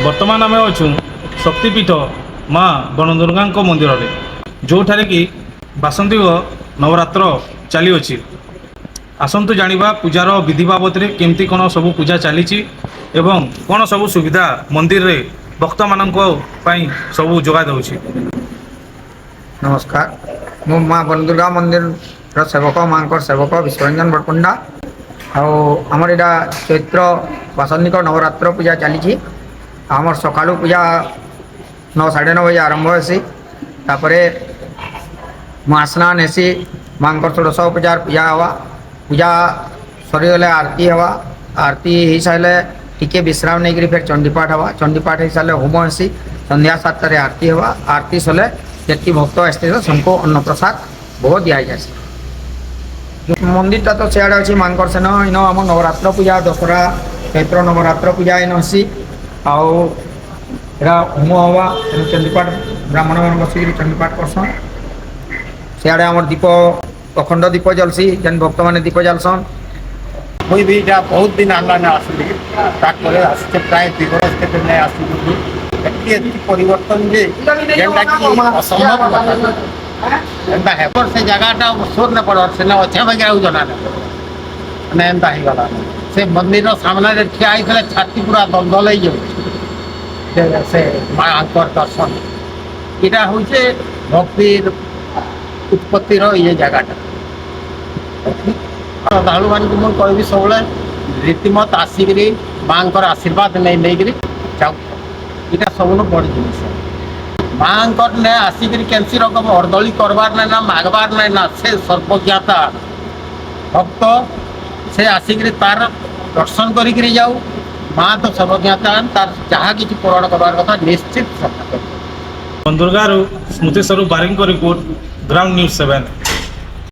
ବର୍ତ୍ତମାନ ଆମେ ଅଛୁ ଶକ୍ତିପୀଠ ମା ବନଦୁର୍ଗାଙ୍କ ମନ୍ଦିରରେ, ଯେଉଁଠାରେ କି ବାସନ୍ତିକ ନବରାତ୍ର ଚାଲିଅଛି। ଆସନ୍ତୁ ଜାଣିବା ପୂଜାର ବିଧି ବାବଦରେ କେମିତି କ'ଣ ସବୁ ପୂଜା ଚାଲିଛି ଏବଂ କ'ଣ ସବୁ ସୁବିଧା ମନ୍ଦିରରେ ଭକ୍ତମାନଙ୍କ ପାଇଁ ସବୁ ଯୋଗାଇ ଦେଉଛି। नमस्कार मु माँ बनदुर्गा मंदिर सेवक माँ सेवक विश्वरंजन बड़कुंडा आमर इटा चैत्र बासनिक नवरात्र पूजा चली आमर सकालू पूजा 9 साढ़े 9 बजे आरंभ हेसी माँ स्नान हेसी माँ षोडश उपचार पूजा हवा पूजा सरीगले आरती हवा आरती हो सारे टिके विश्राम नहीं फिर चंडीपाठ हवा चंडीपाठ हो सारे होम हेसी संध्या 7 आरती हवा आरती सले जी भक्त आसते सबको अन्न प्रसाद भोग दि जाए। मंदिरटा तो सियाड़े अच्छी मांकर सेन इन आम नवरात्र पूजा दशहरा चैत्र नवरात्र पूजा इन अच्छी आम हवा चंडीपाठ ब्राह्मण मान बसिक चंडीपाठ करसन सियाड़े आम दीप अखंड दीप जलसी जेन भक्त मैंने दीप जालसन मुई भी बहुत दिन आसला आसली आसते प्राय 2 वर्ष के नहीं आसली एति परिवर्तन जे जेंटा कि असंभव एंता हेपर से जगहटा सोर न पड़ से अच्छा बगे आउ जना ने एंता ही गला से मंदिर सामने रे ठिया आई थले छाती पूरा दलदल ही जाउ से मां अंकर दर्शन इटा होचे भक्तिर उत्पत्ति रो ये जगहटा दालू मान को मन कहबी सबले रीतिमत आसिकरी मां आशीर्वाद नहीं नहीं जाऊ इटा सब बड़ जिनिस माँ ने आसिक कैंसी रकम अर्दली करबार ना ना मागबार ना ना से सर्वज्ञाता भक्त से आसिक तार दर्शन करी जाऊ माँ तो सर्वज्ञाता तार जहाँ कि पूरण करवार कथा निश्चित बनदुर्गारू स्मृति स्वरूप बारिंग रिपोर्ट ग्राउंड न्यूज 7।